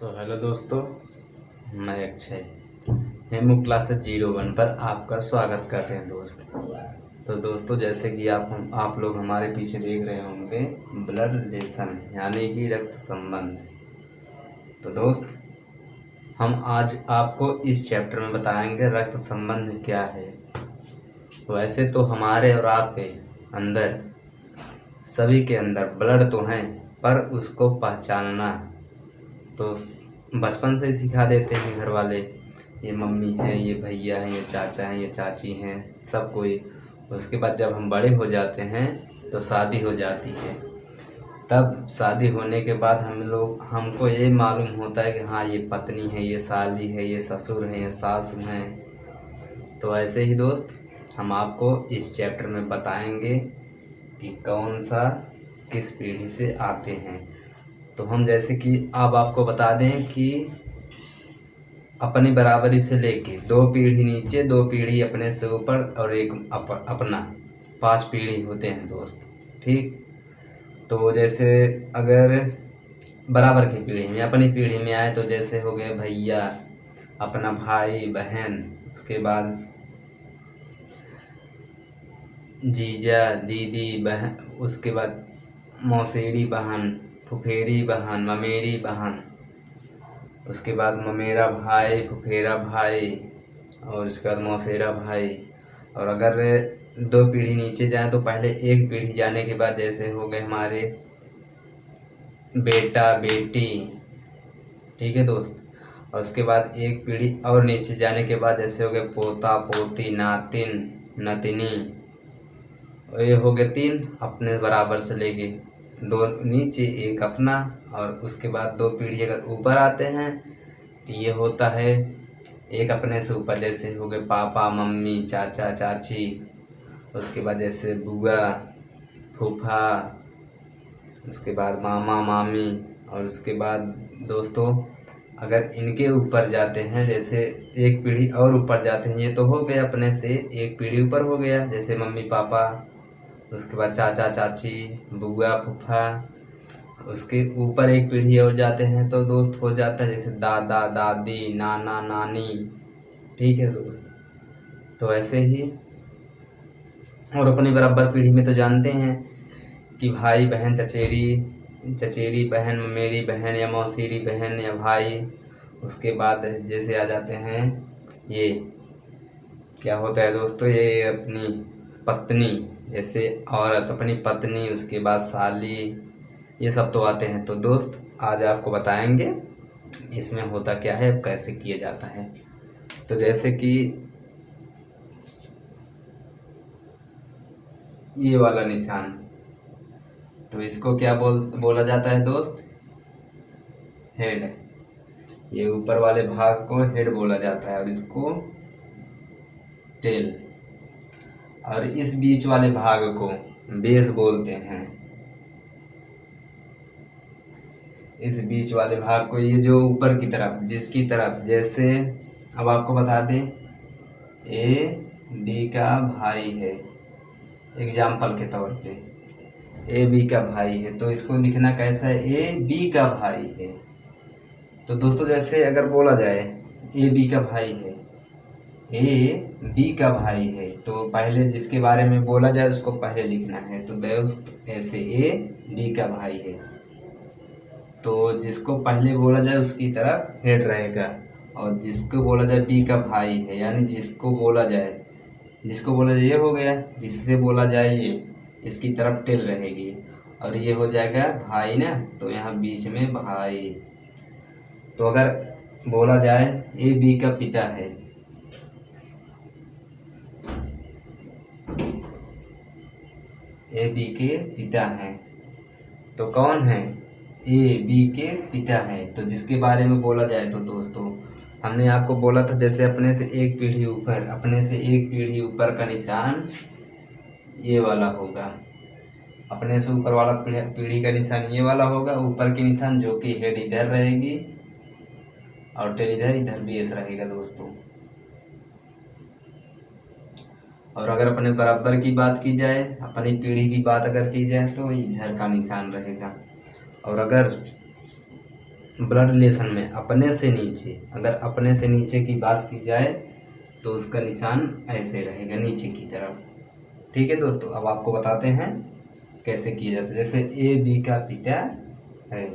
Hello दोस्तों, मैं Akshay Hemu classes 01 पर आपका स्वागत करते हैं दोस्त। तो दोस्तों, जैसे कि आप लोग हमारे पीछे देख रहे होंगे ब्लड रिलेशन यानी कि रक्त संबंध। तो दोस्त, हम आज आपको इस चैप्टर में बताएंगे रक्त संबंध क्या है। वैसे तो हमारे और आपके अंदर, सभी के अंदर ब्लड तो हैं, पर उसको पहचानना तो बचपन से ही सिखा देते हैं घर वाले। ये मम्मी है, ये भैया है, ये चाचा है, ये चाची हैं, सब कोई। उसके बाद जब हम बड़े हो जाते हैं तो शादी हो जाती है। तब शादी होने के बाद हमको ये मालूम होता है कि हाँ, ये पत्नी है, ये साली है, ये ससुर है, ये सासू हैं। तो ऐसे ही दोस्त, हम आपको इस चैप्टर में बताएंगे कि कौन सा किस पीढ़ी से आते हैं। तो हम जैसे कि अब आपको बता दें कि अपनी बराबरी से लेके 2 पीढ़ी नीचे, 2 पीढ़ी अपने से ऊपर और एक अपना 5 पीढ़ी होते हैं दोस्त। ठीक, तो जैसे अगर बराबर की पीढ़ी में, अपनी पीढ़ी में आए तो जैसे हो गए भैया, अपना भाई बहन, उसके बाद जीजा दीदी बहन, उसके बाद मौसेरी बहन, फुफेरी बहन, ममेरी बहन, उसके बाद ममेरा भाई, फुफेरा भाई, और उसके बाद मौसेरा भाई। और अगर 2 पीढ़ी नीचे जाए तो पहले एक पीढ़ी जाने के बाद जैसे हो गए हमारे बेटा बेटी। ठीक है दोस्त, और उसके बाद एक पीढ़ी और नीचे जाने के बाद जैसे हो गए पोता पोती, नातिन नतिनी। ये हो गए 3 अपने बराबर से लेके, 2 नीचे एक अपना। और उसके बाद 2 पीढ़ी अगर ऊपर आते हैं तो ये होता है एक अपने से ऊपर, जैसे हो गए पापा मम्मी, चाचा चाची, उसके बाद जैसे बुआ फूफा, उसके बाद मामा मामी। और उसके बाद दोस्तों, अगर इनके ऊपर जाते हैं, जैसे एक पीढ़ी और ऊपर जाते हैं, ये तो हो गए अपने से एक पीढ़ी ऊपर हो गया, जैसे मम्मी पापा, उसके बाद चाचा चाची, बुआ फूफा। उसके ऊपर एक पीढ़ी और जाते हैं तो दोस्त हो जाता है जैसे दादा दादी, नाना नानी। ठीक है दोस्त, तो ऐसे ही। और अपनी बराबर पीढ़ी में तो जानते हैं कि भाई बहन, चचेरी बहन, ममेरी बहन या मौसेरी बहन या भाई। उसके बाद जैसे आ जाते हैं, ये क्या होता है दोस्तों, ये अपनी पत्नी, जैसे औरत अपनी पत्नी, उसके बाद साली, ये सब तो आते हैं। तो दोस्त, आज आपको बताएंगे इसमें होता क्या है, कैसे किया जाता है। तो जैसे कि ये वाला निशान, तो इसको क्या बोला जाता है दोस्त, हेड। ये ऊपर वाले भाग को हेड बोला जाता है और इसको टेल। और इस बीच वाले भाग को बेस बोलते हैं। इस बीच वाले भाग को, ये जो ऊपर की तरफ, जिसकी तरफ, जैसे अब आपको बता दें ए बी का भाई है, एग्जाम्पल के तौर पे ए बी का भाई है, तो इसको लिखना कैसा है, ए बी का भाई है। तो दोस्तों, जैसे अगर बोला जाए ए बी का भाई है, ए बी का भाई है, तो पहले जिसके बारे में बोला जाए उसको पहले लिखना है। तो दोस्त, ऐसे ए बी का भाई है, तो जिसको पहले बोला जाए उसकी तरफ हेड रहेगा। और जिसको बोला जाए बी का भाई है, यानी जिसको बोला जाए ये हो गया, जिससे बोला जाए ये, इसकी तरफ टेल रहेगी। और ये हो जाएगा भाई ना, तो यहाँ बीच में भाई। तो अगर बोला जाए ए बी का पिता है, ए बी के पिता हैं, तो कौन है, ए बी के पिता है। तो जिसके बारे में बोला जाए, तो दोस्तों हमने आपको बोला था जैसे अपने से एक पीढ़ी ऊपर, अपने से एक पीढ़ी ऊपर का निशान ये वाला होगा। अपने से ऊपर वाला पीढ़ी का निशान ये वाला होगा, ऊपर की निशान जो कि हेड इधर रहेगी और टेल इधर, इधर बेस रहेगा दोस्तों। और अगर अपने बराबर की बात की जाए, अपनी पीढ़ी की बात अगर की जाए, तो इधर का निशान रहेगा। और अगर ब्लड रिलेशन में अपने से नीचे, अगर अपने से नीचे की बात की जाए तो उसका निशान ऐसे रहेगा नीचे की तरफ। ठीक है दोस्तों, अब आपको बताते हैं कैसे किया जाता है। जैसे ए बी का पिता है,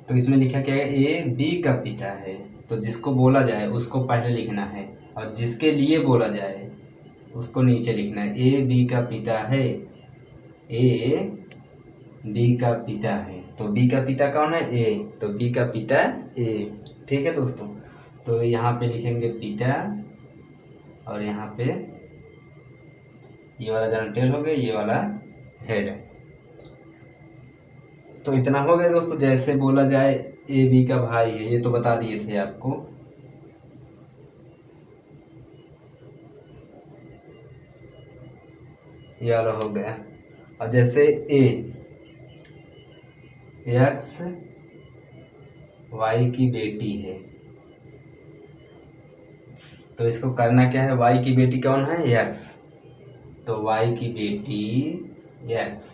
तो इसमें लिखा क्या है, ए बी का पिता है। तो जिसको बोला जाए उसको पहले लिखना है और जिसके लिए बोला जाए उसको नीचे लिखना है। ए बी का पिता है, ए बी का पिता है। तो बी का पिता कौन है, ए, तो बी का पिता ए। ठीक है दोस्तों, तो यहाँ पे लिखेंगे पिता और यहाँ पे ये वाला जनरल हो गया, ये वाला हेड। तो इतना हो गया दोस्तों। जैसे बोला जाए ए बी का भाई है, ये तो बता दिए थे आपको। ये वाला हो गया। और जैसे ए एक्स वाई की बेटी है, तो इसको करना क्या है, वाई की बेटी कौन है, एक्स, तो वाई की बेटी एक्स।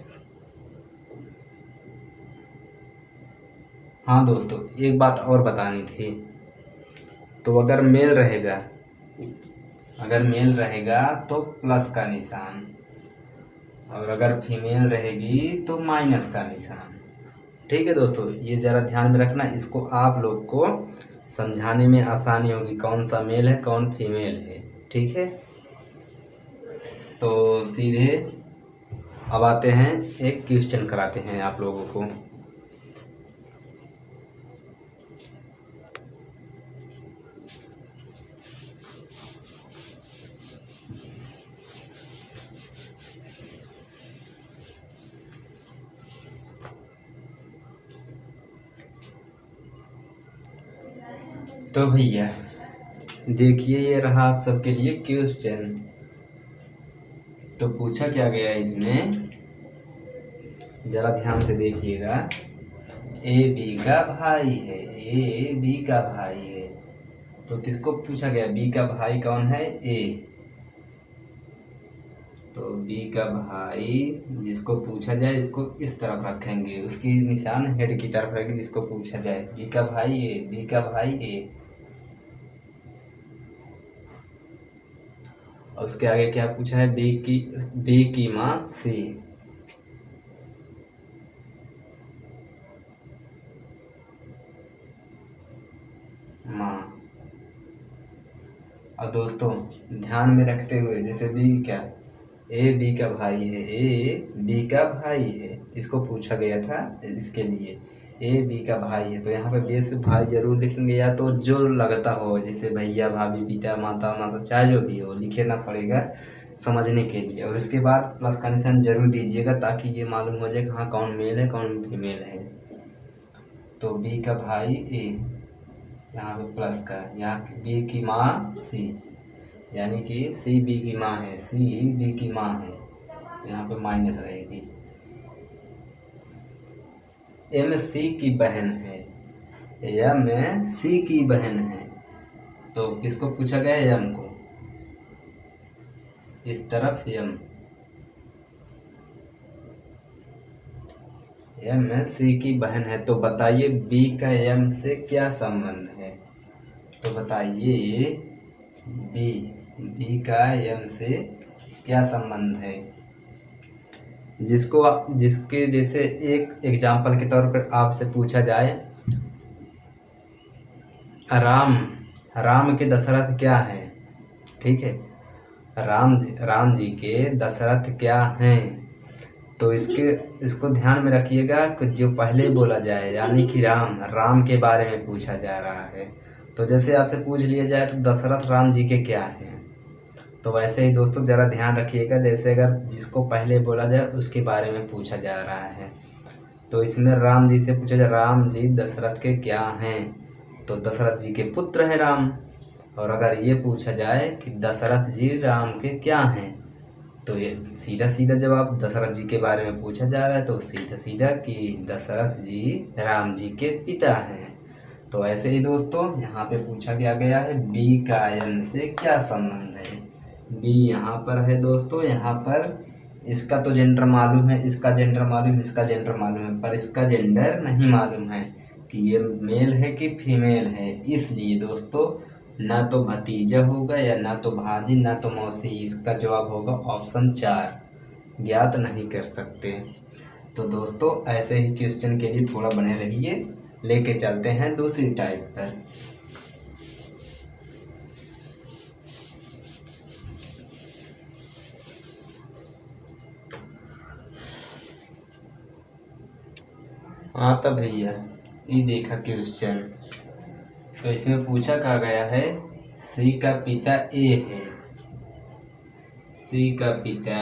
हाँ दोस्तों, एक बात और बतानी थी। तो अगर मेल रहेगा, अगर मेल रहेगा तो प्लस का निशान, और अगर फीमेल रहेगी तो माइनस का निशान। ठीक है दोस्तों, ये ज़रा ध्यान में रखना, इसको आप लोग को समझाने में आसानी होगी कौन सा मेल है कौन फीमेल है। ठीक है, तो सीधे अब आते हैं, एक क्वेश्चन कराते हैं आप लोगों को। तो भैया देखिए, ये रहा आप सबके लिए क्वेश्चन। तो पूछा क्या गया इसमें, जरा ध्यान से देखिएगा। ए बी का भाई है, ए बी का भाई है, तो किसको पूछा गया, बी का भाई कौन है, ए। तो बी का भाई जिसको पूछा जाए इसको इस तरफ रखेंगे, उसकी निशान हेड की तरफ रहेगी जिसको पूछा जाए। बी का भाई ए, बी का भाई ए। और उसके आगे क्या पूछा है, बी की माँ सी। माँ। और दोस्तों ध्यान में रखते हुए, जैसे बी क्या, ए बी का भाई है, ए बी का भाई है, इसको पूछा गया था इसके लिए, ए बी का भाई है। तो यहाँ पे बेस पे भाई जरूर लिखेंगे, या तो जो लगता हो, जैसे भैया भाभी पिता माता माता चाहे जो भी हो, लिखना पड़ेगा समझने के लिए। और उसके बाद प्लस का निशान जरूर दीजिएगा ताकि ये मालूम हो जाए कि हाँ कौन मेल है कौन फीमेल है। तो बी का भाई ए, यहाँ पे प्लस का, यहाँ बी की माँ सी, यानी कि सी बी की माँ है, सी बी की माँ है, तो यहाँ पे माइनस रहेगी। एम सी की बहन है, एम सी की बहन है, तो किसको पूछा गया है, एम को, इस तरफ एम सी की बहन है। तो बताइए बी का एम से क्या संबंध है, तो बताइए बी का एम से क्या संबंध है। जिसके जैसे एक एग्जाम्पल के तौर पर आपसे पूछा जाए, राम के दशरथ क्या है। ठीक है, राम जी के दशरथ क्या हैं, तो इसको ध्यान में रखिएगा कि जो पहले बोला जाए, यानी कि राम के बारे में पूछा जा रहा है। तो जैसे आपसे पूछ लिया जाए तो दशरथ राम जी के क्या हैं, तो वैसे ही दोस्तों ज़रा ध्यान रखिएगा, जैसे अगर जिसको पहले बोला जाए उसके बारे में पूछा जा रहा है। तो इसमें राम जी से पूछा जाए, राम जी दशरथ के क्या हैं, तो दशरथ जी के पुत्र है राम। और अगर ये पूछा जाए कि दशरथ जी राम के क्या हैं, तो ये सीधा सीधा जवाब, दशरथ जी के बारे में पूछा जा रहा है तो सीधा सीधा कि दशरथ जी राम जी के पिता हैं। तो ऐसे ही दोस्तों यहाँ पे पूछा गया है बी का एम से क्या संबंध है। बी यहाँ पर है दोस्तों, यहाँ पर इसका तो जेंडर मालूम है, इसका जेंडर मालूम, इसका जेंडर मालूम है, पर इसका जेंडर नहीं मालूम है कि ये मेल है कि फीमेल है। इसलिए दोस्तों ना तो भतीजा होगा या ना तो भांजी ना तो मौसी, इसका जवाब होगा ऑप्शन 4, ज्ञात नहीं कर सकते। तो दोस्तों ऐसे ही क्वेश्चन के लिए थोड़ा बने रहिए, लेके चलते हैं दूसरी टाइप पर। हाँ तो भैया ये देखा क्वेश्चन, तो इसमें पूछा कहा गया है सी का पिता ए है, सी का पिता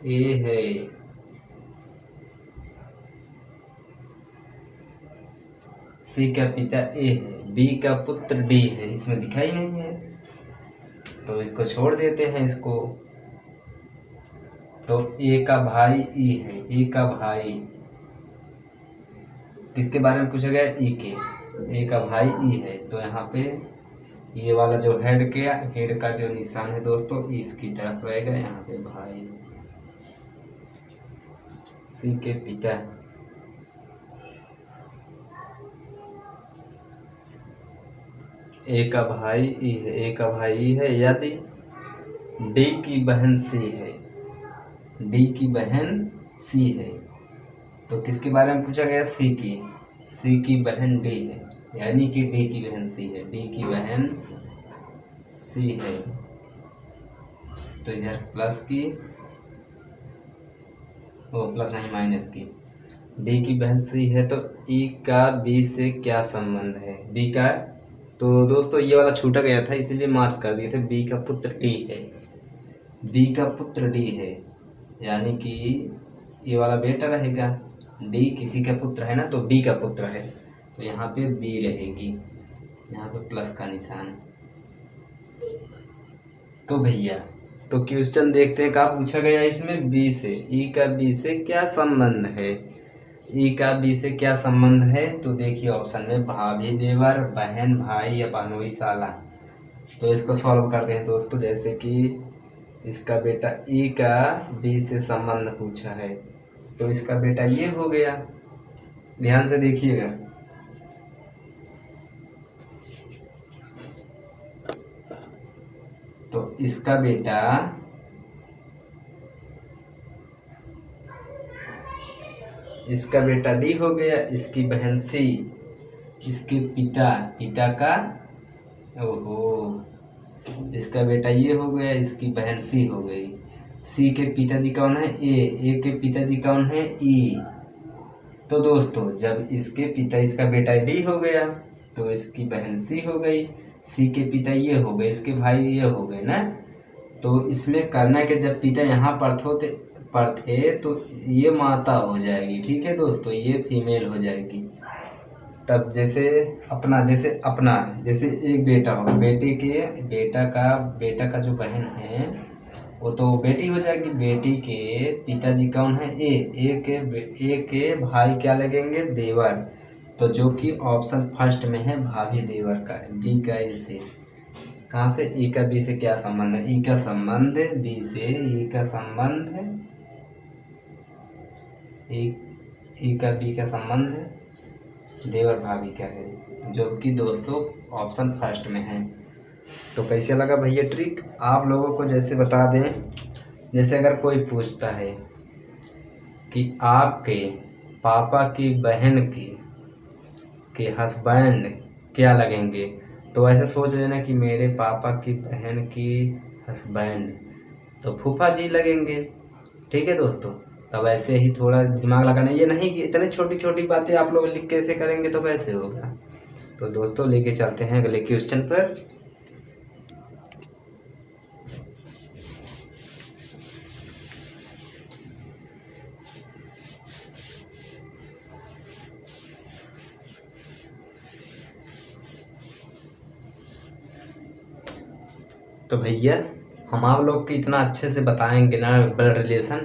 ए है, सी का पिता ए है, बी का पुत्र डी है, इसमें दिखाई नहीं है तो इसको छोड़ देते हैं इसको। तो ए का भाई ई है, ए का भाई किसके बारे में पूछा गया, ई के, ए का भाई ई है, तो यहाँ पे ये वाला जो हेड का जो निशान है दोस्तों इसकी तरफ रहेगा, यहाँ पे भाई सी के पिता, ए का भाई ई है, ए का भाई ई है, यदि डी की बहन सी है, डी की बहन सी है, तो किसके बारे में पूछा गया, सी की बहन डी है, यानी कि डी की बहन सी है, डी की बहन सी है, तो इधर प्लस की, वो प्लस नहीं माइनस की, डी की बहन सी है, तो ई का बी से क्या संबंध है, बी का, तो दोस्तों ये वाला छूटा गया था इसीलिए मार्क कर दिए थे, बी का पुत्र डी है, बी का पुत्र डी है, यानी कि ये वाला बेटा रहेगा, डी किसी का पुत्र है ना, तो बी का पुत्र है, तो यहाँ पे बी रहेगी, यहाँ पे प्लस का निशान। तो भैया तो क्वेश्चन देखते हैं क्या पूछा गया इसमें, बी से, ई का बी से क्या संबंध है, ई का बी से क्या संबंध है, तो देखिए ऑप्शन में भाभी देवर, बहन भाई या बहनोई साला। तो इसको सॉल्व करते हैं दोस्तों, जैसे कि इसका बेटा ई का बी से संबंध पूछा है, तो इसका बेटा ये हो गया, ध्यान से देखिएगा, तो इसका बेटा डी हो गया, इसकी बहन सी, इसके पिता का, ओहो, इसका बेटा ये हो गया, इसकी बहन सी हो गई, सी के पिताजी कौन है, ए के पिताजी कौन है, ई। तो दोस्तों जब इसका बेटा डी हो गया तो इसकी बहन सी हो गई, सी के पिता ये हो गए, इसके भाई ये हो गए ना, तो इसमें करना कि जब पिता यहाँ पर थे तो ये माता हो जाएगी, ठीक है दोस्तों, ये फीमेल हो जाएगी। तब जैसे एक बेटा होगा, बेटा का जो बहन है वो तो बेटी हो जाएगी, बेटी के पिताजी कौन है, ए के भाई क्या लगेंगे, देवर, तो जो कि ऑप्शन फर्स्ट में है भाभी देवर का, बी का ए से, कहाँ से, ई का बी से क्या संबंध है, ई का संबंध बी से, ई का संबंध है, ई का बी का संबंध देवर भाभी का है, जो कि दोस्तों ऑप्शन फर्स्ट में है। तो कैसे लगा भैया ट्रिक, आप लोगों को जैसे बता दें, जैसे अगर कोई पूछता है कि आपके पापा की बहन के हस्बैंड क्या लगेंगे, तो ऐसे सोच लेना कि मेरे पापा की बहन की हस्बैंड तो फूफा जी लगेंगे, ठीक है दोस्तों। तब ऐसे ही थोड़ा दिमाग लगाना, ये नहीं कि इतनी छोटी छोटी बातें आप लोग लिख कैसे करेंगे तो कैसे होगा। तो दोस्तों लेके चलते हैं अगले क्वेश्चन पर। तो भैया हम आप लोग को इतना अच्छे से बताएंगे ना ब्लड रिलेशन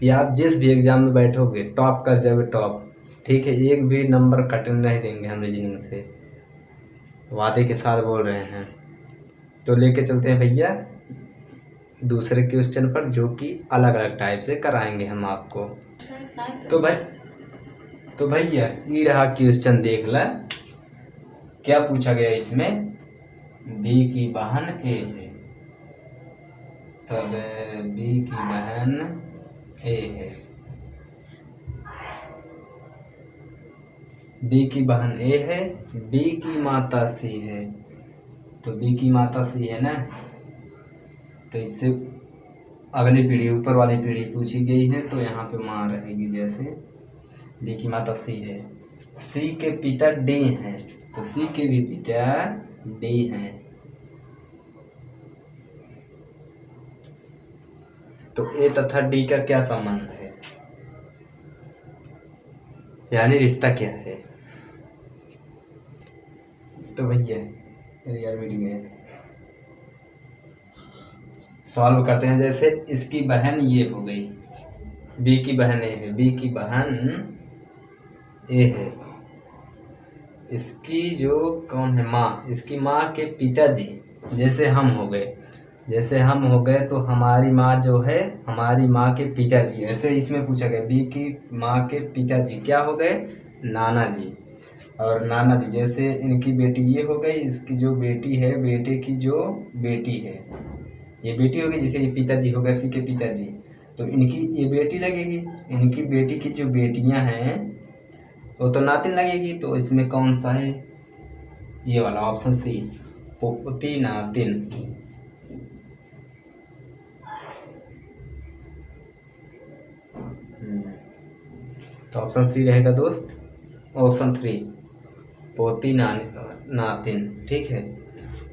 कि आप जिस भी एग्जाम में बैठोगे टॉप कर जाओगे, टॉप, ठीक है, एक भी नंबर कटने नहीं देंगे हम रीजनिंग से, वादे के साथ बोल रहे हैं। तो लेके चलते हैं भैया दूसरे क्वेश्चन पर, जो कि अलग अलग टाइप से कराएंगे हम आपको। तो भैया ये रहा क्वेश्चन, देख ला क्या पूछा गया इसमें। बी की बहन ए है, तब बी की बहन ए है, बी की बहन ए है, बी की माता सी है। तो बी की माता सी है ना, तो इससे अगली पीढ़ी, ऊपर वाली पीढ़ी पूछी गई है, तो यहाँ पे माँ रहेगी। जैसे बी की माता सी है, सी के पिता डी हैं, तो सी के भी पिता डी हैं। तो ए तथा डी का क्या संबंध है, यानी रिश्ता क्या है। तो भैया यार मिल गए, सॉल्व करते हैं। जैसे इसकी बहन ये हो गई, बी की बहन ए है, बी की बहन ए है, इसकी जो कौन है माँ, इसकी माँ के पिताजी जैसे हम हो गए, जैसे हम हो गए तो हमारी माँ जो है, हमारी माँ के पिताजी, ऐसे इसमें पूछा गया बी की माँ के पिताजी क्या हो गए, नाना जी। और नाना जी जैसे इनकी बेटी ये हो गई, इसकी जो बेटी है, बेटे की जो बेटी है, ये बेटी होगी, जैसे ये पिताजी हो गए सी के पिताजी, तो इनकी ये बेटी लगेगी। इनकी बेटी की जो बेटियां हैं वो तो नातिन लगेगी। तो इसमें कौन सा है, ये वाला ऑप्शन सी, पोती नातिन। तो ऑप्शन सी रहेगा दोस्त, ऑप्शन 3 पोती नातिन। ठीक है,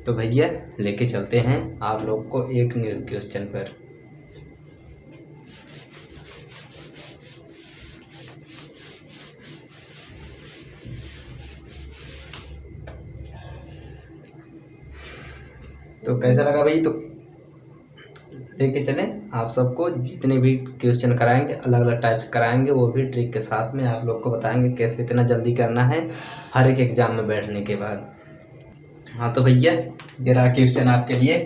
तो भैया लेके चलते हैं आप लोग को एक न्यू क्वेश्चन पर। तो कैसा लगा भाई, तो लेके चले आप सबको, जितने भी क्वेश्चन कराएंगे अलग अलग टाइप्स कराएंगे, वो भी ट्रिक के साथ में आप लोग को बताएंगे कैसे इतना जल्दी करना है हर एक एग्जाम में बैठने के बाद। हाँ तो भैया ये रहा क्वेश्चन आपके लिए,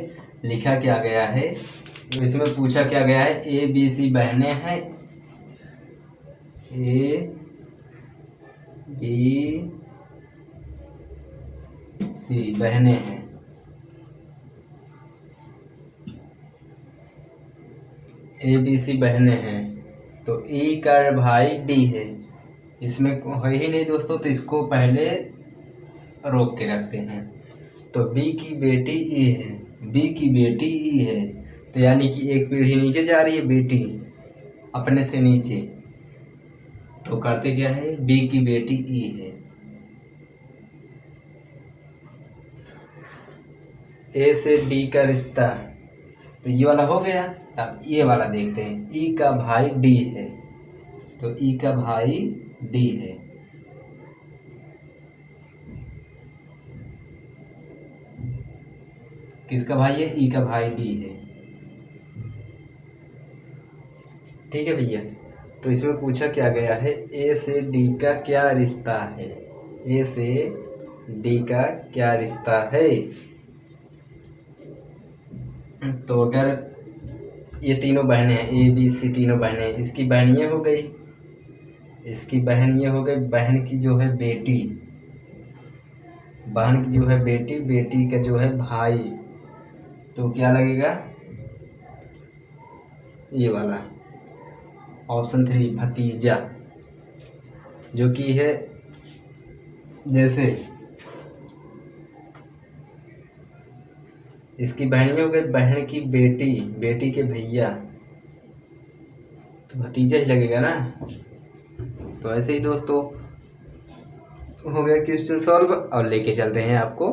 लिखा क्या गया है, इसमें पूछा क्या गया है, ए बी सी बहनें हैं, ए बी सी बहनें हैं, ए बी सी बहनें हैं, तो ई का भाई डी है। इसमें है ही नहीं दोस्तों, तो इसको पहले रोक के रखते हैं। तो बी की बेटी ई है, बी की बेटी ई है, तो यानी कि एक पीढ़ी नीचे जा रही है बेटी अपने से नीचे, तो करते क्या है, बी की बेटी ई है। ए से डी का रिश्ता, तो ये वाला हो गया। अब ये वाला देखते हैं, ई का भाई डी है, तो ई का भाई डी है, किसका भाई है, ई का भाई डी है। ठीक है भैया, तो इसमें पूछा क्या गया है, ए से डी का क्या रिश्ता है, ए से डी का क्या रिश्ता है। तो अगर ये तीनों बहनें हैं, ए बी सी तीनों बहनें, इसकी बहन ये हो गई, इसकी बहन ये हो गई, बहन की जो है बेटी, बहन की जो है बेटी, बेटी का जो है भाई, तो क्या लगेगा, ये वाला ऑप्शन 3 भतीजा, जो कि है जैसे इसकी बहन हो गई, बहन की बेटी, बेटी के भैया, तो भतीजा ही लगेगा ना। तो ऐसे ही दोस्तों हो गया क्वेश्चन सॉल्व, और लेके चलते हैं आपको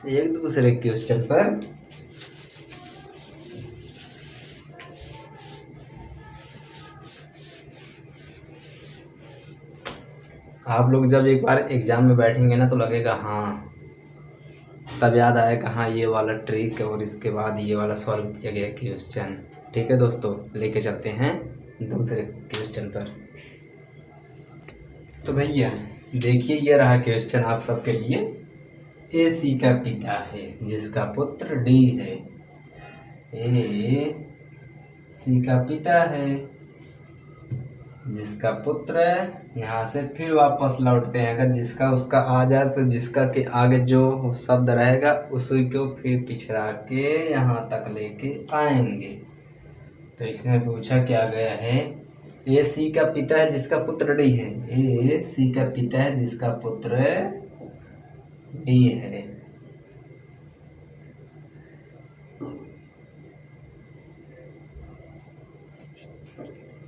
एक दूसरे क्वेश्चन पर। आप लोग जब एक बार एग्जाम में बैठेंगे ना, तो लगेगा हाँ, तब याद आएगा हाँ ये वाला ट्रिक, और इसके बाद ये वाला सॉल्व किया गया क्वेश्चन। ठीक है दोस्तों, लेके चलते हैं दूसरे क्वेश्चन पर। तो भैया देखिए ये रहा क्वेश्चन आप सबके लिए, ए सी का पिता है जिसका पुत्र डी है, ए सी का पिता है, जिसका पुत्र यहाँ से फिर वापस लौटते हैं। अगर जिसका उसका आ जाए तो जिसका के आगे जो शब्द रहेगा उसी को फिर पिछड़ा के यहाँ तक लेके आएंगे। तो इसमें पूछा क्या गया है, ए सी का पिता है जिसका पुत्र डी है। ए सी का पिता है जिसका पुत्र डी है।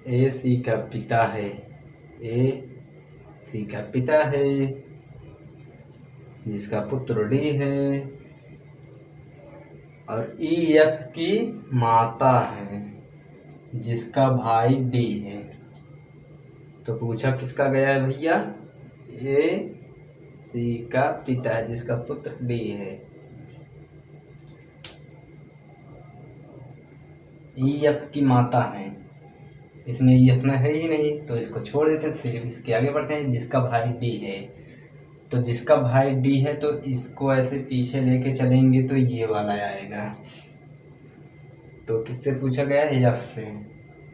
ए सी का पिता है, ए सी का पिता है जिसका पुत्र डी है, और ई एफ की माता है जिसका भाई डी है। तो पूछा किसका गया है भैया, ए सी का पिता है जिसका पुत्र डी है। ई एफ की माता है, इसमें ई अपना है ही नहीं तो इसको छोड़ देते हैं, सिर्फ इसके आगे बढ़ते हैं। जिसका भाई डी है, तो जिसका भाई डी है तो इसको ऐसे पीछे लेके चलेंगे तो ये वाला आएगा। तो किससे पूछा गया है, एफ से।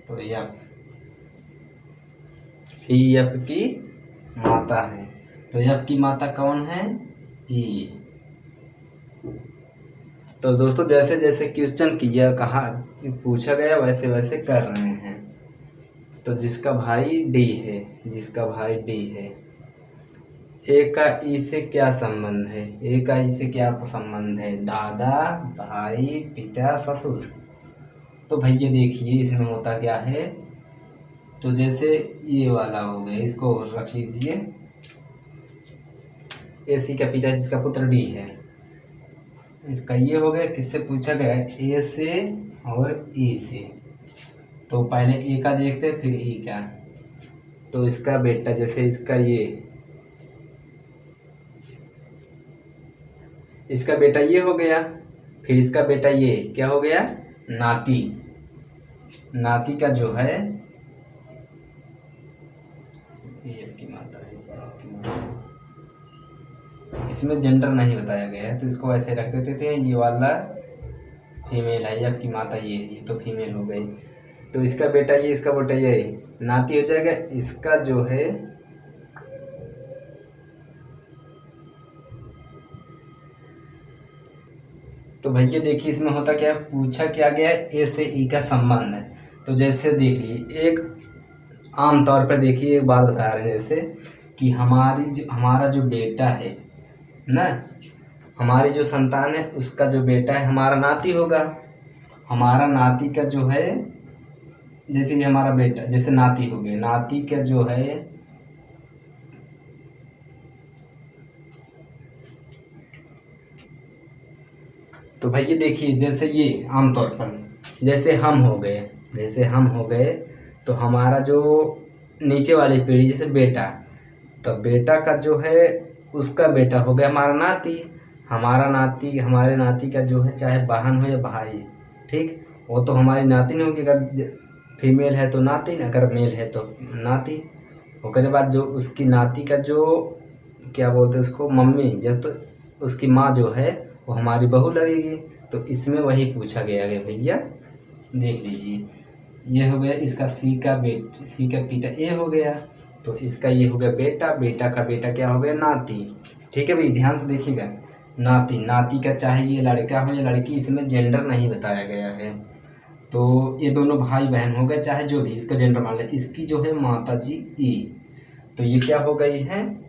तो एफ की माता है, तो एफ की माता कौन है, ई। तो दोस्तों जैसे जैसे क्वेश्चन किया कहा पूछा गया वैसे वैसे कर रहे हैं। तो जिसका भाई डी है, जिसका भाई डी है, ए का ई से क्या संबंध है, ए का ई से क्या संबंध है, दादा, भाई, पिता, ससुर। तो भैया देखिए इसमें होता क्या है, तो जैसे ये वाला हो गया, इसको रख लीजिए। ए सी का पिता जिसका पुत्र डी है, इसका ये हो गया। किससे पूछा गया है, ए से और ई से। तो पहले ए का देखते फिर ई का। तो इसका बेटा, जैसे इसका ये, इसका बेटा ये हो गया, फिर इसका बेटा ये क्या हो गया, नाती। नाती का जो है ये की माता है, इसमें जेंडर नहीं बताया गया है तो इसको ऐसे रख देते थे। ये वाला फीमेल है, या की माता ये तो फीमेल हो गई। तो इसका बेटा ये, इसका बेटा ये नाती हो जाएगा। इसका जो है तो भैया देखिए इसमें होता क्या है, पूछा क्या गया है, ए से ई का संबंध है। तो जैसे देख लीजिए, एक आम तौर पर देखिए एक बात बता रहे हैं, जैसे कि हमारा जो बेटा है ना, हमारी जो संतान है उसका जो बेटा है हमारा नाती होगा। हमारा नाती का जो है, जैसे ये हमारा बेटा जैसे नाती हो गया, नाती का जो है तो भैया देखिए जैसे ये आमतौर पर जैसे हम हो गए, तो हमारा जो नीचे वाली पीढ़ी जैसे बेटा, तो बेटा का जो है उसका बेटा हो गया हमारा नाती। हमारे नाती का जो है चाहे बहन हो या भाई, ठीक, वो तो हमारी नातिन होगी। अगर फीमेल है तो नातिन, अगर मेल है तो नाती। उसके बाद जो उसकी नाती का जो क्या बोलते हैं उसको, मम्मी, जब तो उसकी माँ जो है वो हमारी बहू लगेगी। तो इसमें वही पूछा गया है भैया, देख लीजिए। ये हो गया इसका सी का पिता ए हो गया, तो इसका ये हो गया बेटा, बेटा का बेटा क्या हो गया, नाती। ठीक है भाई, ध्यान से देखिएगा, नाती का चाहे ये लड़का हो या लड़की, इसमें जेंडर नहीं बताया गया है। तो ये दोनों भाई बहन हो गए, चाहे जो भी, इसका जेंडर मान ले। इसकी जो है माता जी ई, तो ये क्या हो गई है,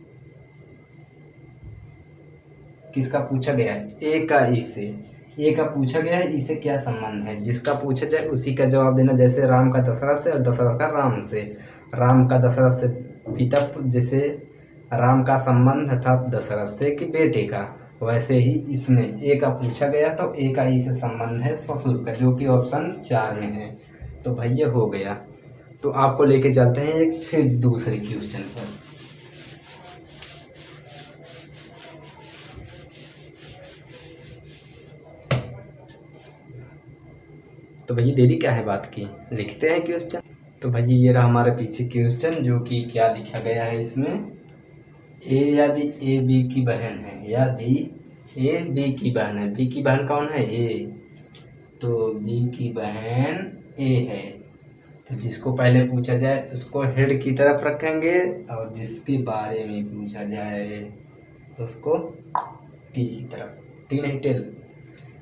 किसका पूछा गया है, ए का ई से। ए का पूछा गया है, ई से क्या संबंध है, जिसका पूछा जाए उसी का जवाब देना। जैसे राम का दशरथ से और दशरथ का राम से, राम का दशरथ से पिता, जैसे राम का संबंध था दशरथ से कि बेटे का, वैसे ही इसमें ए का पूछा गया तो ए का ई से संबंध है ससुर का, जो कि ऑप्शन 4 में है। तो भैया हो गया। तो आपको लेके चलते हैं एक फिर दूसरे क्वेश्चन पर। तो भैया देरी क्या है बात की, लिखते हैं क्वेश्चन। तो भैया ये रहा हमारे पीछे क्वेश्चन, जो कि क्या लिखा गया है इसमें, यदि ए बी की बहन है, यदि ए बी की बहन है, बी की बहन कौन है, ए, तो बी की बहन ए है, तो जिसको पहले पूछा जाए उसको हेड की तरफ रखेंगे और जिसके बारे में पूछा जाए उसको टी की तरफ, टी नहीं टेल।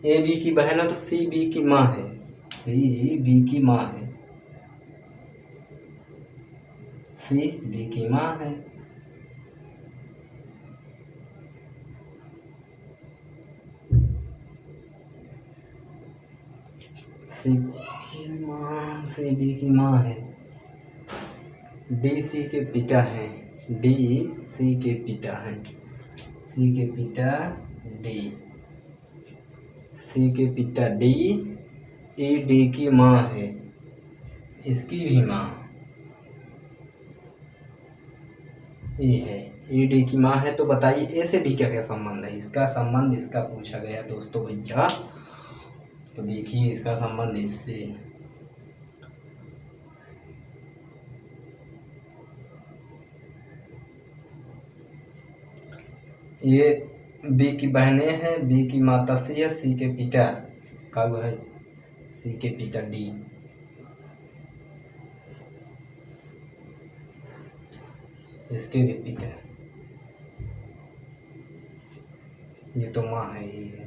ए बी की बहन है तो सी बी की माँ है, सी बी की माँ है, सी बी की माँ है। सी की माँ, सी बी की माँ है। डी सी के पिता हैं, डी सी के पिता हैं, सी के पिता डी, सी के पिता डी। ए डी की माँ है, इसकी भी माँ ए है, ए डी की माँ है। तो बताइए ए से डी का क्या संबंध है? इसका संबंध इसका पूछा गया दोस्तों भैया, तो देखिए इसका संबंध इससे, ये बी की बहनें हैं, बी की माता सी है, सी के पिता कब है, सी के पिता डी, इसके भी पिता, ये तो माँ है ही है।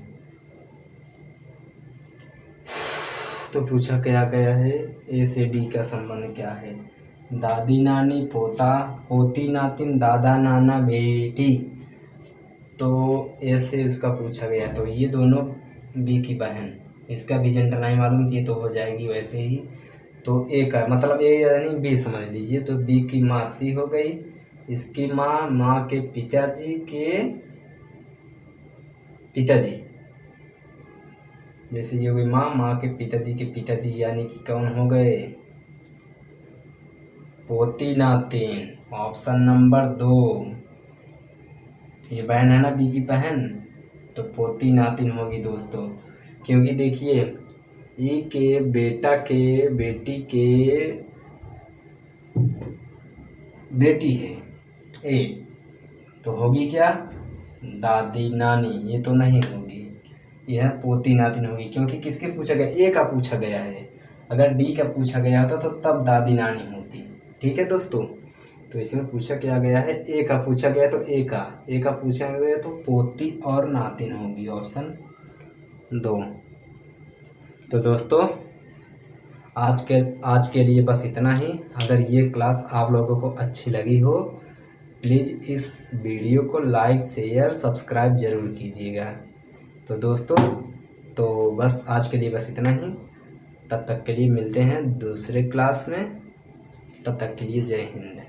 तो पूछा क्या गया है, ए से डी का संबंध क्या है? दादी नानी पोता पोती नातिन दादा नाना बेटी, तो ए से उसका पूछा गया, तो ये दोनों बी की बहन, इसका भी जेंडर नहीं मालूम थी तो हो जाएगी वैसे ही। तो ए का मतलब ए यानी बी समझ लीजिए, तो बी की माँ सी हो गई, इसकी माँ, माँ के पिताजी के पिताजी, जैसे ये हो गई माँ, माँ के पिताजी के पिताजी, यानी कि कौन हो गए? पोती नातिन, ऑप्शन नंबर 2। ये बहन है ना बी की बहन, तो पोती नातिन होगी दोस्तों, क्योंकि देखिए ई के बेटा के बेटी के बेटी है ए, तो होगी क्या? दादी नानी, ये तो नहीं होगी, यह पोती नातिन होगी, क्योंकि किसके पूछा गया? ए का पूछा गया है। अगर डी का पूछा गया होता तो तब दादी नानी होती। ठीक है दोस्तों, तो इसमें पूछा क्या गया है? ए का पूछा गया, तो ए का पूछा गया तो पोती और नातिन होगी, ऑप्शन 2। तो दोस्तों आज के लिए बस इतना ही। अगर ये क्लास आप लोगों को अच्छी लगी हो, प्लीज़ इस वीडियो को लाइक शेयर सब्सक्राइब ज़रूर कीजिएगा। तो दोस्तों, तो बस आज के लिए बस इतना ही। तब तक के लिए मिलते हैं दूसरे क्लास में, तब तक के लिए जय हिंद।